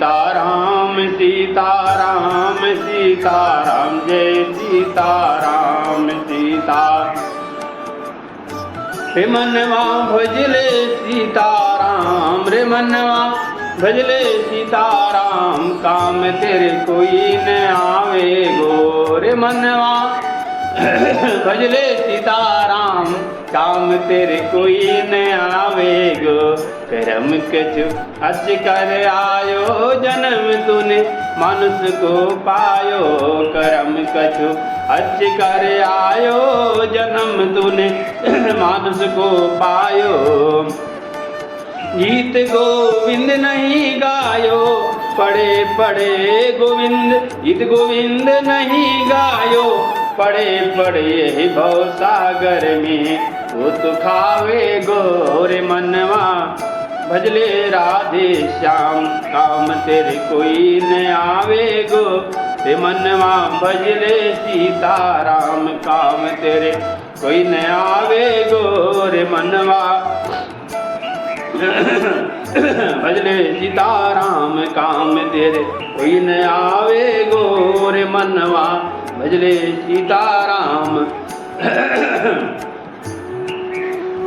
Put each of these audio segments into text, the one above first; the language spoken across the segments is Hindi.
सीताराम सीताराम सीताराम जय सीताराम सीता। रे मनवा भजले सीताराम रे मनवा भजले सीताराम काम तेरे कोई न आवे गो। रे मनवा भजले सीताराम काम तेरे कोई न आवे गो। करम कछु अच कर आयो जन्म तूने मानुष को पायो। करम कछु अच कर आयो जन्म तूने मानुष को पायो। गीत गोविंद नहीं गायो पढ़े पढ़े गोविंद गीत गोविंद नहीं गायो। पढ़े पढ़े भव सागर में वो तो खावे गोरे मनवा भजले राधे श्याम काम तेरे कोई न आवे गो। रे मनवा भजले सीताराम काम तेरे कोई न आवे गो। रे मनवा भजले सीताराम काम तेरे कोई न आवे गो। रे मनवा भजले सीताराम।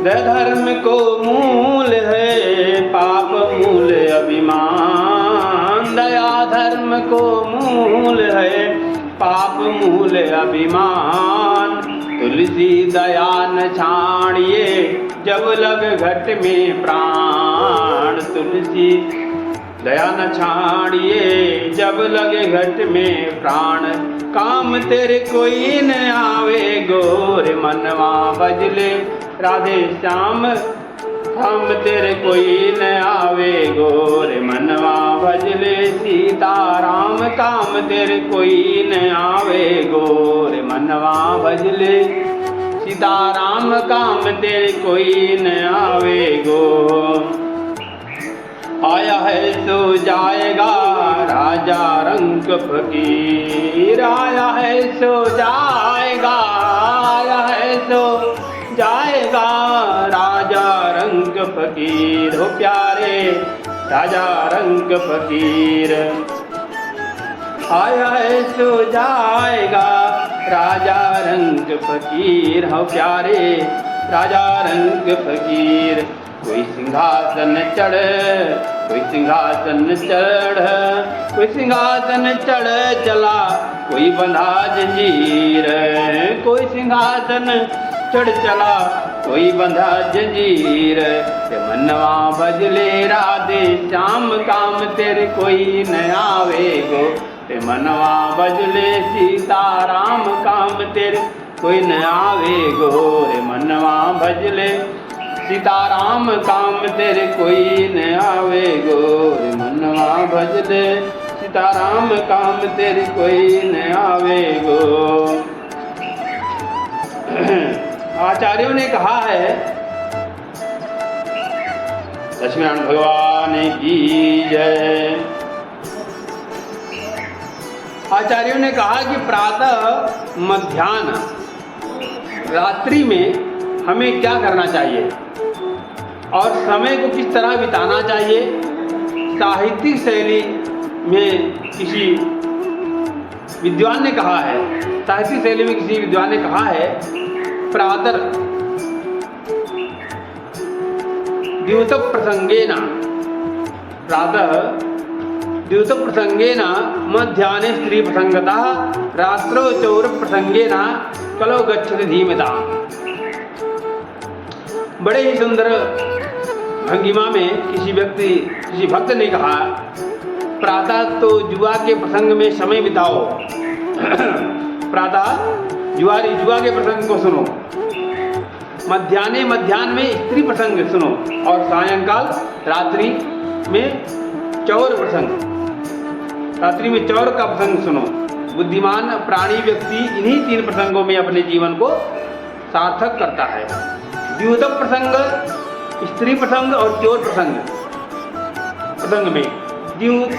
धर्म को मूल है पाप मूल अभिमान। दया धर्म को मूल है पाप मूल अभिमान। तुलसी दया न छाड़िए जब लग घट में प्राण। तुलसी दया न छाड़िए जब लगे घट में प्राण। काम तेरे कोई न आवे गोरे मनवा भजले राधे श्याम काम तेरे कोई न आवे गोरे मनवा भजले सीताराम काम तेरे कोई न आवे गोरे मनवा भजले सीताराम काम तेरे कोई न आवे गो। आया है तो जाएगा राजा रंग फकीर। आया है तो जाएगा आया है तो जाएगा राजा रंग फकीर। हो प्यारे राजा रंग फकीर। आया है तो जाएगा राजा रंग फकीर। हो प्यारे राजा रंग फकीर। कोई सिंहासन चढ़ कोई सिंहासन चढ़ कोई सिंहासन चढ़ चला कोई बंधा जंजीर। कोई सिंहासन चढ़ चला कोई बंधा जंजीर। मनवा भजले राधे श्याम काम तेरे कोई न आवे गो। मनवा भजले सीताराम काम तेरे कोई न आवे गो। मनवा भजले सीताराम काम तेरे कोई न आवे गो। मनवा भजले सीताराम काम तेरे कोई न आवे गो। आचार्यों ने कहा है लक्ष्मीनारायण भगवान की जय। आचार्यों ने कहा कि प्रातः मध्याह्न रात्रि में हमें क्या करना चाहिए और समय को किस तरह बिताना चाहिए। साहित्यिक शैली में किसी विद्वान ने कहा है साहित्यिक शैली में किसी विद्वान ने कहा है प्रातः द्यूत प्रसंगेन प्रातः द्यूत प्रसंगेन मध्याह्ने स्त्री प्रसंगतः रात्रौ चौर प्रसंगेन कलौ गच्छति धीमता। बड़े ही सुंदर भंगिमा में किसी भक्त ने कहा प्रातः तो जुआ के प्रसंग में समय बिताओ। प्रातः जुआ के प्रसंग को सुनो। मध्याह्न में स्त्री प्रसंग सुनो और सायंकाल रात्रि में चौर प्रसंग रात्रि में चौर का प्रसंग सुनो। बुद्धिमान प्राणी व्यक्ति इन्हीं 3 प्रसंगों में अपने जीवन को सार्थक करता है। द्यूत प्रसंग स्त्री प्रसंग और चोर प्रसंग में द्यूत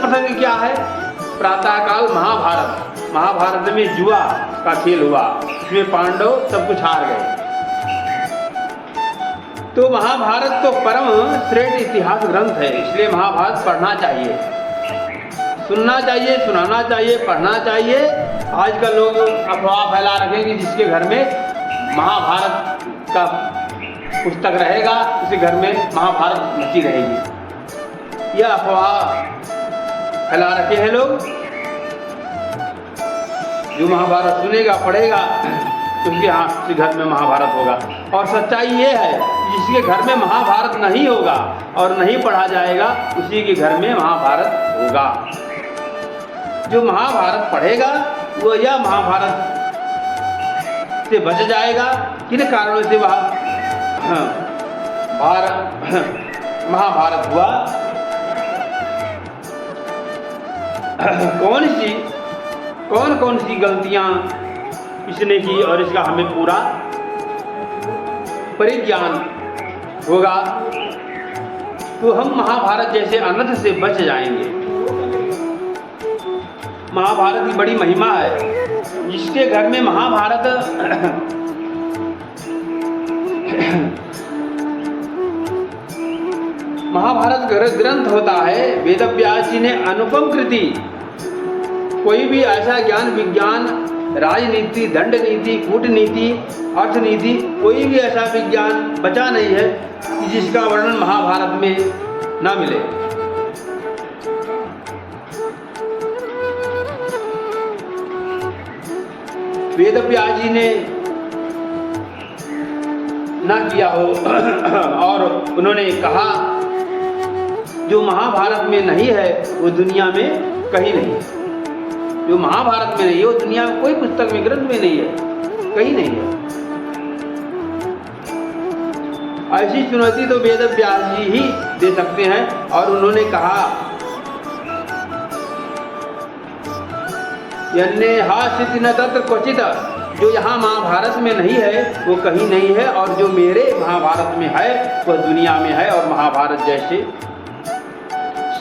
प्रसंग क्या है। प्रातःकाल महाभारत में जुआ का खेल हुआ। इसमें पांडव सब कुछ हार गए। तो महाभारत तो परम श्रेष्ठ इतिहास ग्रंथ है, इसलिए महाभारत पढ़ना चाहिए, सुनना चाहिए, सुनाना चाहिए, पढ़ना चाहिए। आजकल लोग अफवाह फैला रखे कि जिसके घर में महाभारत का पुस्तक रहेगा उसी घर में महाभारत मची रहेगी। यह अफवाह फैला रखे हैं लोग। जो महाभारत सुनेगा पढ़ेगा उसके उसी घर में महाभारत होगा। और सच्चाई ये है जिसके घर में महाभारत नहीं होगा और नहीं पढ़ा जाएगा उसी के घर में महाभारत होगा। जो महाभारत पढ़ेगा वो यह महाभारत से बच जाएगा। किन कारणों से वह महाभारत हुआ, कौन कौन सी गलतियां इसने की और इसका हमें पूरा परिज्ञान होगा तो हम महाभारत जैसे अनर्थ से बच जाएंगे। महाभारत की बड़ी महिमा है। जिसके घर में महाभारत महाभारत ग्रंथ होता है, वेदव्यास जी ने अनुपम कृति, कोई भी ऐसा ज्ञान विज्ञान, राजनीति, दंड नीति, कूटनीति, अर्थनीति, कोई भी ऐसा विज्ञान बचा नहीं है कि जिसका वर्णन महाभारत में न मिले। वेदव्यास जी ने ना किया हो और उन्होंने कहा जो महाभारत में नहीं है वो दुनिया में कहीं नहीं है। जो महाभारत में नहीं है वो दुनिया में कोई पुस्तक में, ग्रंथ में नहीं है, कहीं नहीं है। ऐसी चुनौती तो वेदव्यास जी ही दे सकते हैं। और उन्होंने कहा यन्नेहासिति न तत्र क्वचित्, जो यहाँ महाभारत में नहीं है वो कहीं नहीं है और जो मेरे महाभारत में है वह दुनिया में है। और महाभारत जैसे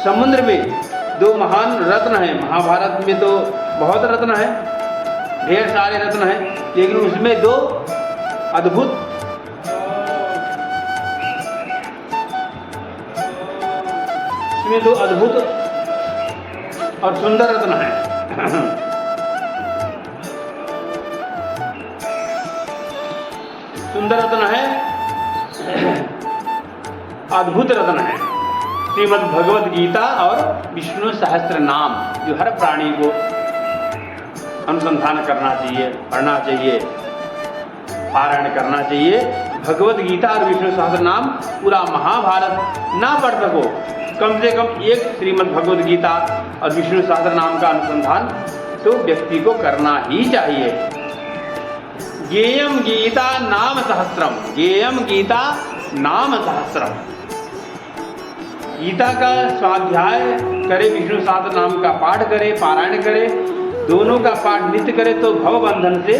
समुद्र में दो महान रत्न हैं। महाभारत में तो बहुत रत्न हैं, ढेर सारे रत्न हैं, लेकिन उसमें दो अद्भुत और सुंदर रत्न हैं। सुंदर रत्न है, अद्भुत रत्न है, श्रीमद् भगवद गीता और विष्णु सहस्त्र नाम, जो हर प्राणी को अनुसंधान करना चाहिए, पढ़ना चाहिए, पारायण करना चाहिए। भगवद गीता और विष्णु सहस्त्र नाम पूरा महाभारत ना पढ़ सको, कम से कम एक श्रीमद् भगवद गीता और विष्णु सहस्त्र नाम का अनुसंधान तो व्यक्ति को करना ही चाहिए। ज्ञेयम गीता नाम सहस्त्रम, ज्ञेयम गीता नाम सहस्त्रम। गीता का स्वाध्याय करे, विष्णु सहस्त्र नाम का पाठ करे, पारायण करे, दोनों का पाठ नित्य करे तो भव बंधन से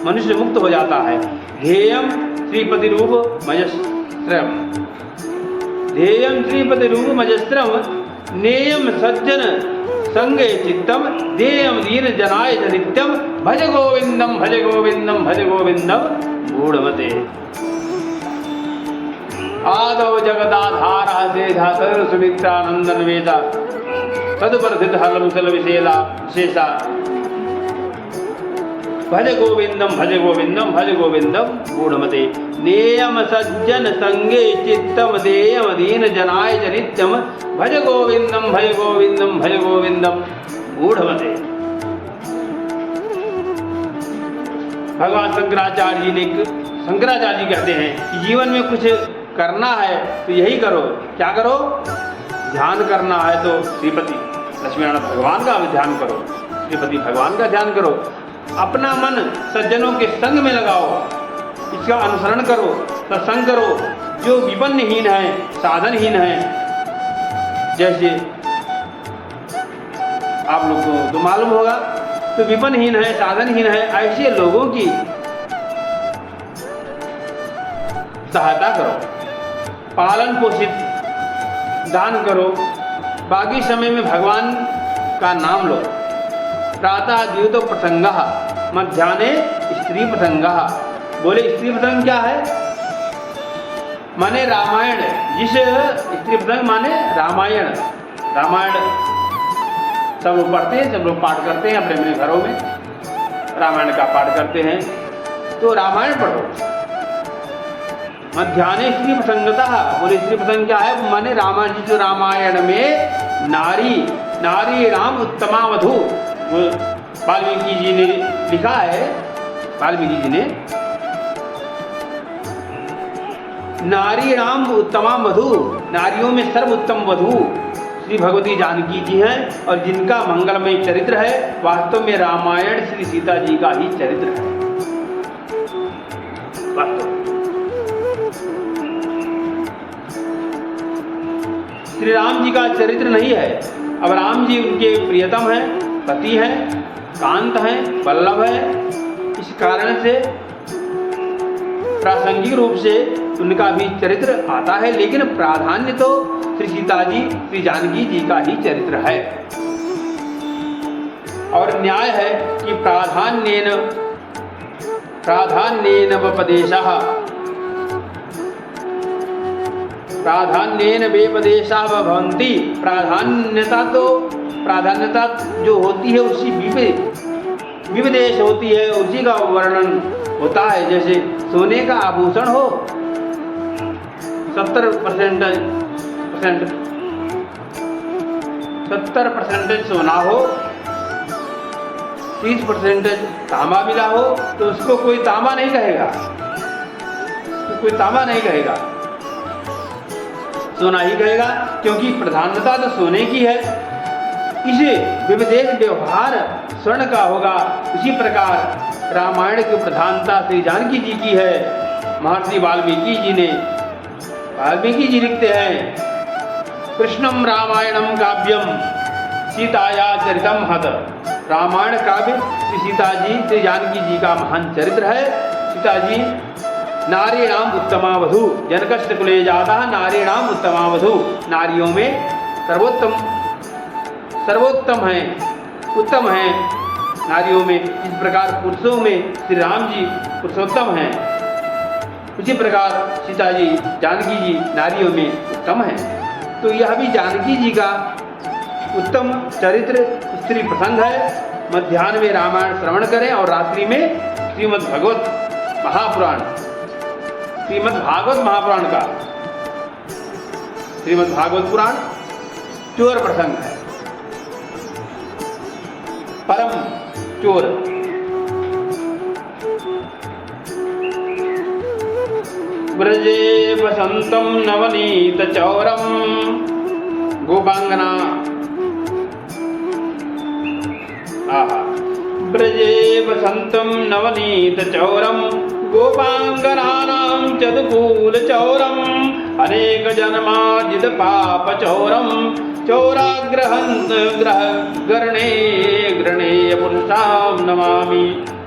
मनुष्य मुक्त हो जाता है। ध्येयम श्रीपति रूप मजस्त्रम, ध्येयम श्रीपति रूप मजस्त्रम, नेयम सज्जन संगे चित्तम, देयम दीन जनाय नित्यम, भज गोविंदम भज गोविंदम भज गोविंदम गूढ़मते। आदौ जगदाधारः सेधा सर्व सुमित्रानंदन वेदा, तदुपरथित हलम सल विशेषा, भज गोविंदम भज गोविंदम भज गोविंदम गूढ़मते। नेयम सज्जन संगे चित्तम, देयम दीन जनाय नित्यम, भज गोविंदम भज गोविंदम भज गोविंदम गूढ़मते। भगवान शंकराचार्य जी कहते हैं कि जीवन में कुछ करना है तो यही करो। क्या करो? ध्यान करना है तो श्रीपति लक्ष्मीनारायण भगवान का ध्यान करो, श्रीपति भगवान का ध्यान करो। अपना मन सज्जनों के संग में लगाओ, इसका अनुसरण करो, सत्संग करो। जो विपन्नहीन है, साधनहीन है, जैसे आप लोगों को तो मालूम होगा, तो विपन्नहीन है, साधनहीन है, ऐसे लोगों की सहायता करो, पालन पोषित दान करो। बाकी समय में भगवान का नाम लो। प्रातः द्यूत प्रसंगः, मध्याह्ने स्त्री प्रसंगः। बोले स्त्री प्रसंग क्या है? माने रामायण, जिस स्त्री प्रसंग माने रामायण। रामायण सब लोग पढ़ते हैं, सब लोग पाठ करते हैं अपने अपने घरों में, रामायण का पाठ करते हैं। तो रामायण पढ़ो। मध्याह्ने स्त्री प्रसंगता, बोले स्त्री प्रसंग क्या है? माने रामायण, जिस रामायण में नारी राम उत्तमा वधू, वाल्मीकि जी ने लिखा है, वाल्मीकि जी ने नारी राम उत्तमा वधू, नारियों में सर्वोत्तम वधू श्री भगवती जानकी जी हैं, और जिनका मंगलमय चरित्र है, वास्तव में रामायण श्री सीता जी का ही चरित्र है। वास्तव श्री राम जी का चरित्र नहीं है। अब राम जी उनके प्रियतम हैं, पति हैं, कांत हैं, वल्लभ हैं। इस कारण से प्रासंगिक रूप से उनका भी चरित्र आता है, लेकिन प्राधान्य तो श्री सीता जी, श्री जानकी जी का ही चरित्र है। और न्याय है कि प्राधान्येन व्यपदेशः, प्राधान्येन व्यपदेशः भवन्ति। प्राधान्यता जो होती है उसी विपदेश होती है, उसी का वर्णन होता है। जैसे सोने का आभूषण हो, 70% सोना हो, 30% तांबा मिला हो, तो उसको कोई तांबा नहीं कहेगा, सोना ही कहेगा, क्योंकि प्रधानता तो सोने की है। इसे विविधेश व्यवहार स्वर्ण का होगा। उसी प्रकार रामायण की प्रधानता श्री जानकी जी की है। महर्षि वाल्मीकि जी लिखते हैं, कृष्णम रामायणम काव्यम सीताया चरितम हत। रामायण काव्य श्री सीता जी, श्री जानकी जी का महान चरित्र है। सीता जी नारी नाम उत्तमा वधू, जनकष्ट कुले जाता नारी नाम उत्तमा वधू, नारियों में सर्वोत्तम है, उत्तम है नारियों में। इस प्रकार पुरुषों में श्री राम जी पुरुषोत्तम हैं, उसी प्रकार सीता जी, जानकी जी नारियों में उत्तम है। तो यह भी जानकी जी का उत्तम चरित्र स्त्री प्रसंग है। मध्याह्न में रामायण श्रवण करें और रात्रि में श्रीमद् भागवत पुराण चोर प्रसंग है, परम चोर। ब्रजे वसंतम नवनीत चौरम गोपांगना, ब्रजे वसंतम नवनीत चौरम गोपांगनानां चतुकूल चौरम, अनेक जन्मार्जित पाप चौरम, चौराग्रहंत ग्रहणे ग्रहणेय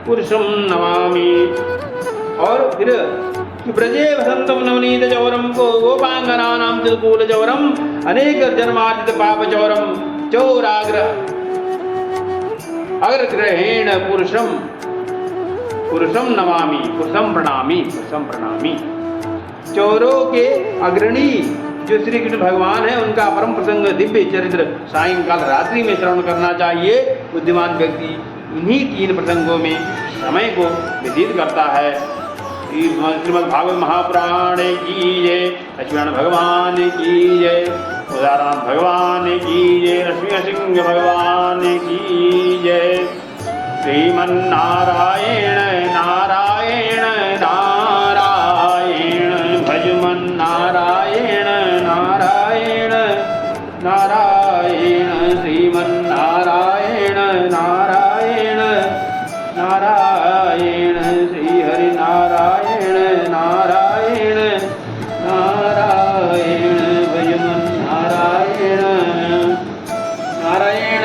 पुरुषम नमामि। और फिर ब्रजे वसंतम नवनीत चौरम को गोपांगनानां चतुकूल चौरम, अनेक जन्मार्जित पाप चौरम, अग्रग्रहेण पुरुषम नमामि, पुरुषम प्रणामी। चौरों के अग्रणी जो श्री कृष्ण भगवान है, उनका परम प्रसंग दिव्य चरित्र सायंकाल रात्रि में श्रवण करना चाहिए। बुद्धिमान व्यक्ति इन्हीं 3 प्रसंगों में समय को व्यतीत करता है। श्रीमद् भागवत महापुराण की जय, लक्ष्मण भगवान की जय, उदाराम भगवान की जय, लक्ष्मी सिंह भगवान की जय। श्रीमन्नारायण नारायण नारायण, भजमन नारायण नारायण नारायण, श्रीमन्नारायण नारायण नारायण, श्री हरि नारायण नारायण नारायण, भजमन नारायण नारायण